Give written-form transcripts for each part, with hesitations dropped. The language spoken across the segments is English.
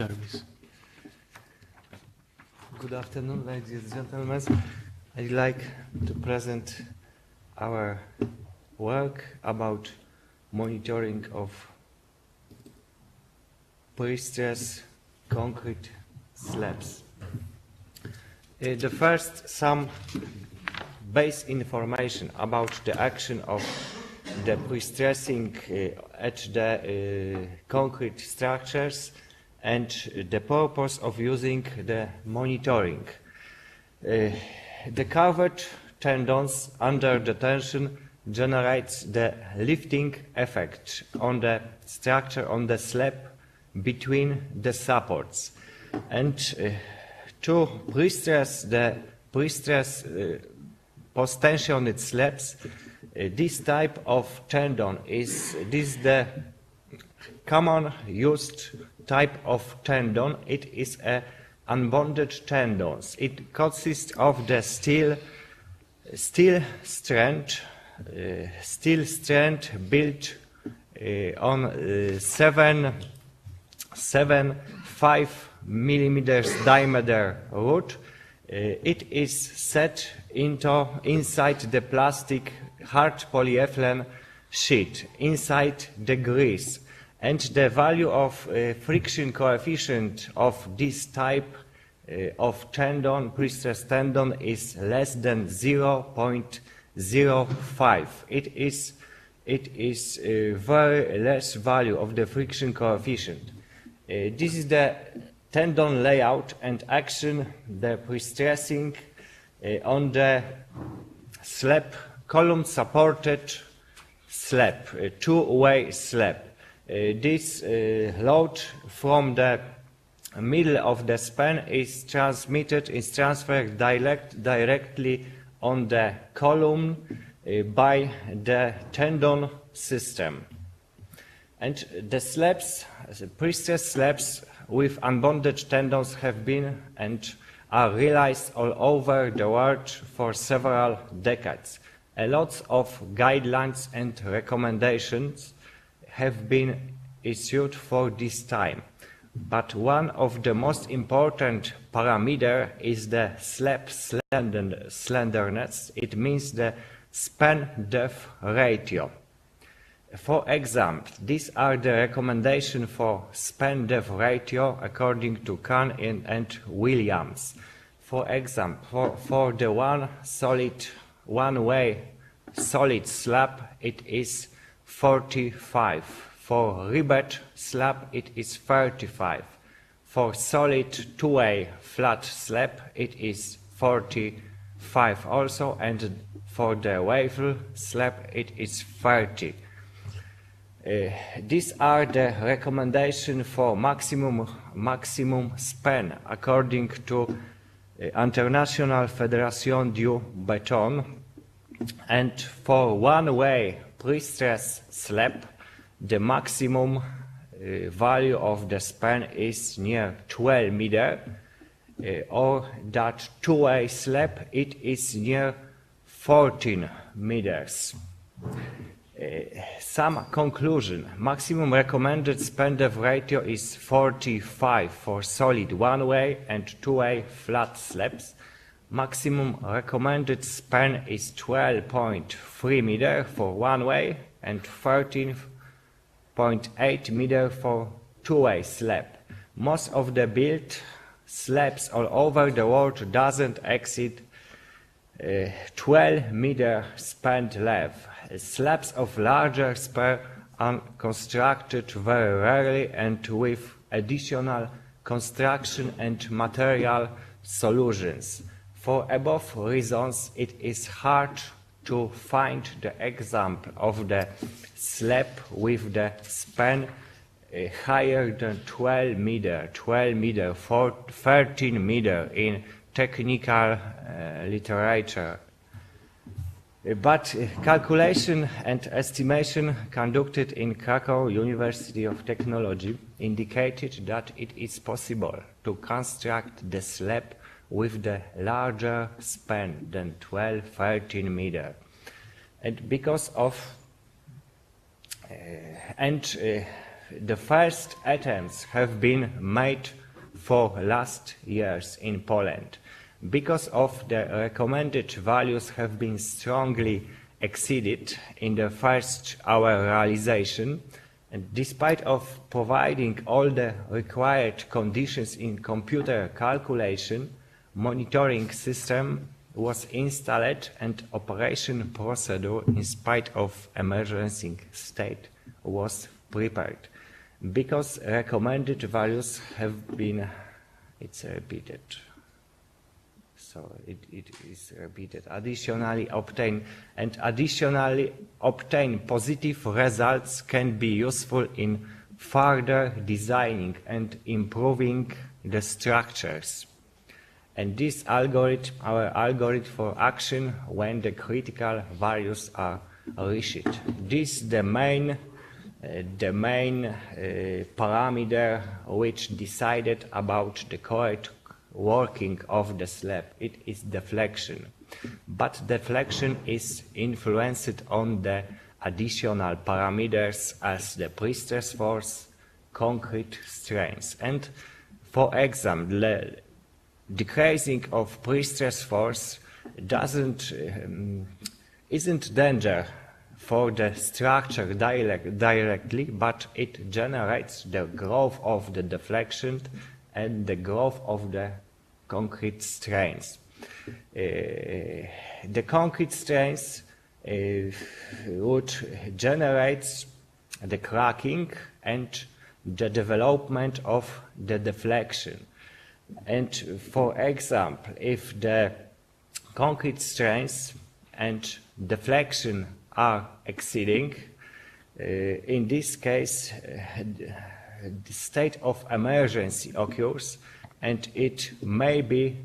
service. Good afternoon, ladies and gentlemen. I'd like to present our work about monitoring of prestressed concrete slabs. The first, some base information about the action of the prestressing at the concrete structures and the purpose of using the monitoring. The curved tendons under the tension generates the lifting effect on the structure, on the slab between the supports. And to prestress the post-tensioned slabs, this type of tendon is the common used type of tendon. It is a unbonded tendons. It consists of the steel strand built on 5 millimeters diameter rod. It is set inside the plastic hard polyethylene sheet, inside the grease. And the value of friction coefficient of this type of tendon, prestressed tendon, is less than 0.05. It is very less value of the friction coefficient. This is the tendon layout and action, the prestressing on the slab, column supported slab, two-way slab. This load from the middle of the span is transferred directly on the column by the tendon system. And the slabs, the prestressed slabs with unbonded tendons have been and are realized all over the world for several decades. A lot of guidelines and recommendations have been issued for this time. But one of the most important parameters is the slab slenderness. It means the span depth ratio. For example, these are the recommendations for span depth ratio according to Kahn and Williams. For example, for the one-way solid slab, it is 45. For ribbed slab, it is 35. For solid two-way flat slab, it is 45 also, and for the waffle slab, it is 30. These are the recommendations for maximum span according to International Fédération du Béton. And for one-way prestressed slab, the maximum value of the span is near 12 meters, or that two-way slab, it is near 14 meters. Some conclusion. Maximum recommended span depth ratio is 45 for solid one-way and two-way flat slabs. Maximum recommended span is 12.3 meters for one-way and 13.8 meters for two-way slab. Most of the built slabs all over the world doesn't exceed 12 meter span length. Slabs of larger span are constructed very rarely and with additional construction and material solutions. For above reasons, it is hard to find the example of the slab with the span higher than 12 meter, 13 meter in technical literature. But calculation and estimation conducted in Krakow University of Technology indicated that it is possible to construct the slab with the larger span than 12-13 meter. And because of the first attempts have been made for last years in Poland. Because of the recommended values have been strongly exceeded in the first hour realization, and despite of providing all the required conditions in computer calculation, monitoring system was installed and operation procedure in spite of emergency state was prepared. Because recommended values have been, it's repeated. So it is repeated. Additionally obtained positive results can be useful in further designing and improving the structures. And this algorithm, our algorithm for action when the critical values are reached. This is the main parameter which decided about the correct working of the slab. It is deflection. But deflection is influenced on the additional parameters as the prestressed force, concrete strength. And for example, decreasing of prestressed force isn't danger for the structure directly, but it generates the growth of the deflection and the growth of the concrete strength. The concrete strength would generate the cracking and the development of the deflection. And for example, if the concrete strength and deflection are exceeding, in this case, the state of emergency occurs, and it may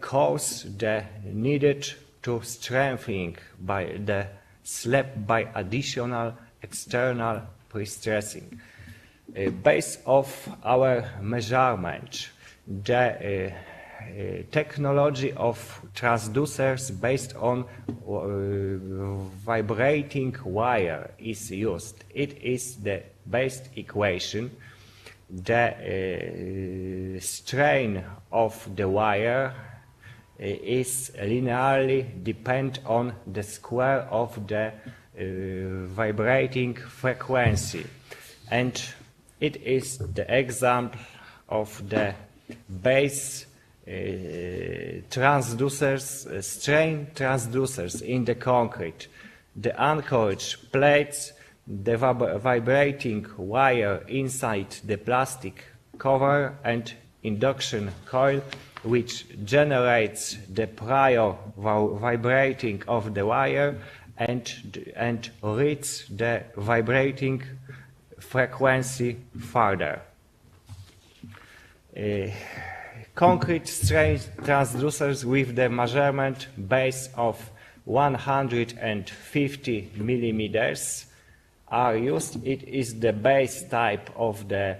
cause the needed to strengthening by the slab by additional external pre-stressing. Based off our measurement, the technology of transducers based on vibrating wire is used. It is the base equation. The strain of the wire is linearly depend on the square of the vibrating frequency, and it is the example of the base transducers, strain transducers in the concrete. The anchorage plates, the vibrating wire inside the plastic cover, and induction coil, which generates the prior vibrating of the wire and reads the vibrating frequency further. Concrete strain transducers with the measurement base of 150 millimeters are used. It is the base type of the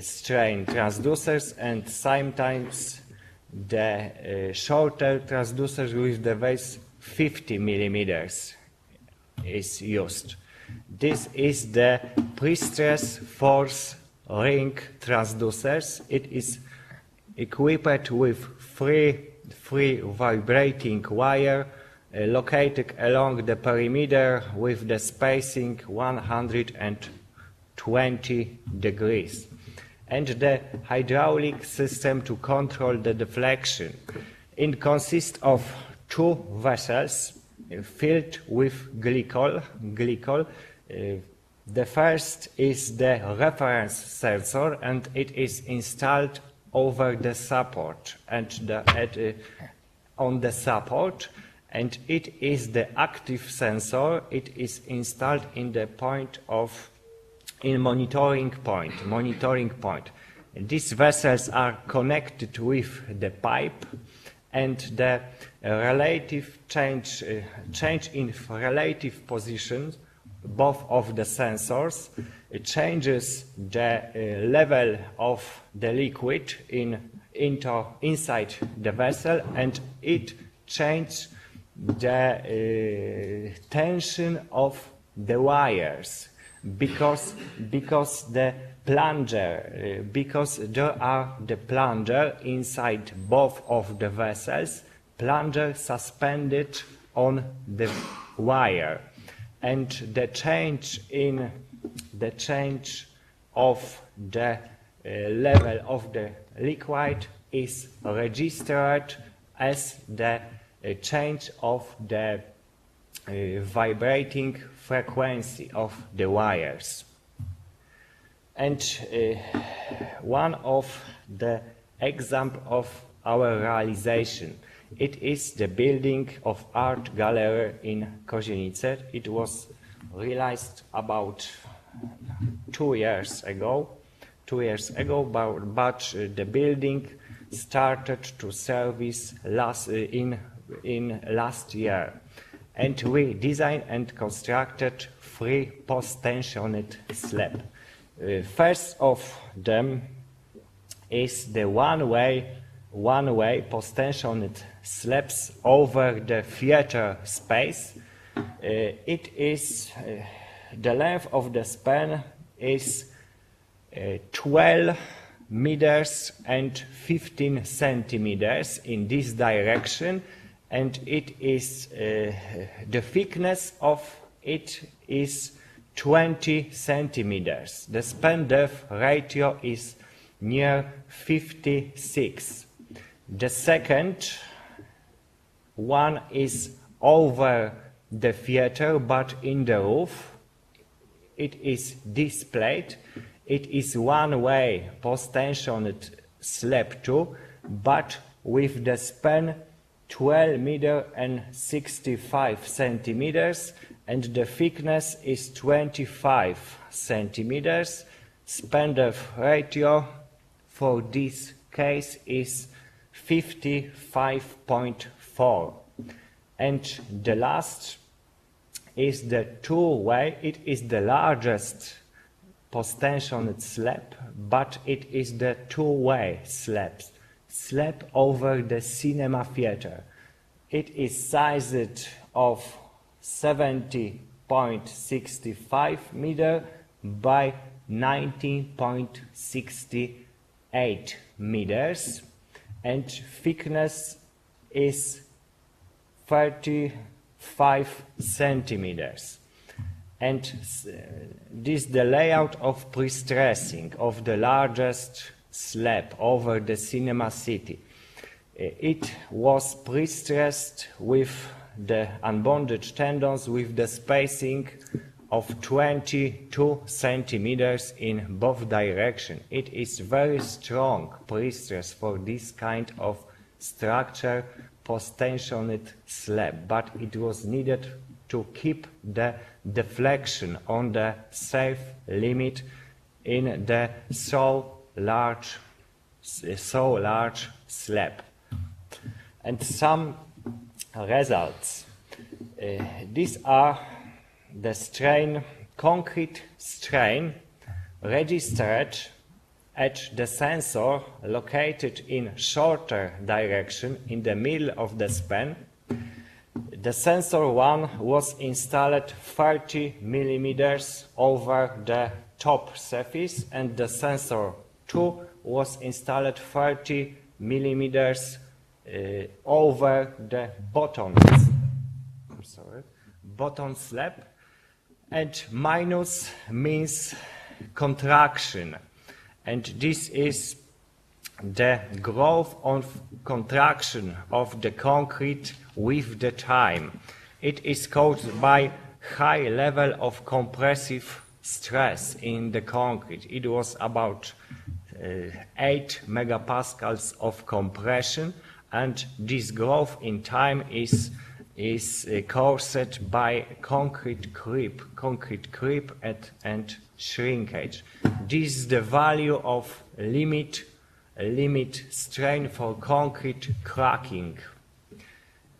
strain transducers, and sometimes the shorter transducers with the base 50 millimeters is used. This is the prestressed force ring transducers. It is equipped with three vibrating wire located along the perimeter with the spacing 120 degrees, and the hydraulic system to control the deflection. It consists of two vessels filled with glycol. The first is the reference sensor, and it is installed over the support and on the support, and it is the active sensor. It is installed in the monitoring point. These vessels are connected with the pipe, and the relative change in relative position both of the sensors changes the level of the liquid inside the vessel, and it changes the tension of the wires. because the plunger, because there are the plunger inside both of the vessels, plunger suspended on the wire, and the change of the level of the liquid is registered as the change of the vibrating frequency of the wires. And one of the example of our realization, it is the building of art gallery in Kozienice. It was realized about 2 years ago, but the building started to service last year, and we designed and constructed 3 post-tensioned slabs. First of them is the one-way post-tensioned slabs over the theater space. It is the length of the span is 12 meters and 15 centimeters in this direction, and it is the thickness of it is 20 centimeters. The span depth ratio is near 56. The second one is over the theater but in the roof. It is displayed. It is one-way post-tensioned slab too, but with the span 12 meters and 65 centimeters, and the thickness is 25 centimeters. Span depth ratio for this case is 55.4. And the last is the two-way. It is the largest post-tensioned slab, but it is the two-way slab over the cinema theater. It is sized of 70.65 meter by 19.68 meters, and thickness is 35 centimeters. And this is the layout of pre-stressing of the largest slab over the cinema city. It was pre-stressed with the unbonded tendons with the spacing of 22 centimeters in both directions. It is very strong pre-stress for this kind of structure, post-tensioned slab, but it was needed to keep the deflection on the safe limit in the so large slab. And some results. These are the concrete strain registered at the sensor located in shorter direction in the middle of the span. The sensor 1 was installed 30 millimeters over the top surface, and the sensor 2 was installed 30 millimeters over the bottom slab, and minus means contraction, and this is the growth of contraction of the concrete with the time. It is caused by high level of compressive stress in the concrete. It was about 8 megapascals of compression, and this growth in time is caused by concrete creep and shrinkage. This is the value of limit strain for concrete cracking.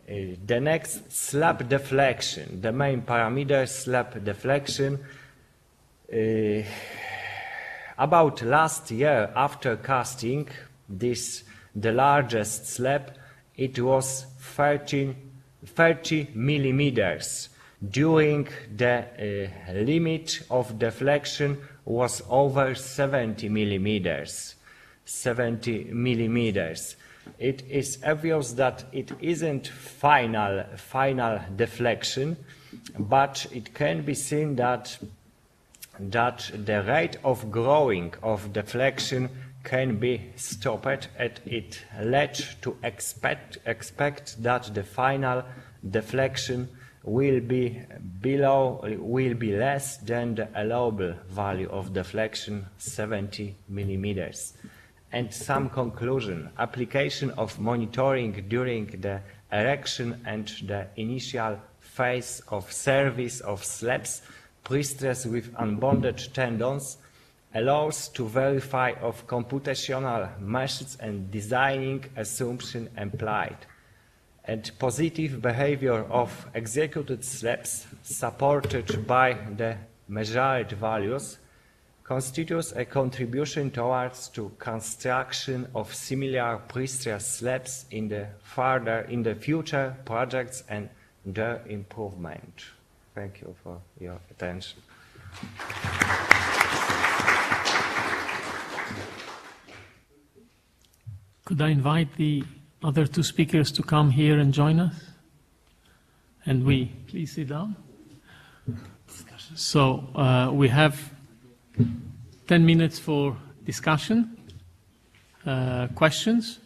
The next, slab deflection. The main parameter, slab deflection. About last year, after casting the largest slab, it was 30 millimeters. during the limit of deflection was over 70 millimeters. 70 millimeters. It is obvious that it isn't final deflection, but it can be seen that the rate of growing of deflection can be stopped, and it led to expect that the final deflection will be less than the allowable value of deflection, 70 millimeters. And some conclusion: application of monitoring during the erection and the initial phase of service of slabs prestressed with unbonded tendons allows to verify of computational methods and designing assumption applied. And positive behavior of executed slabs supported by the measured values constitutes a contribution towards to construction of similar prestressed slabs in the future projects and their improvement. Thank you for your attention. Could I invite the other two speakers to come here and join us? And we please sit down. So we have 10 minutes for discussion, questions.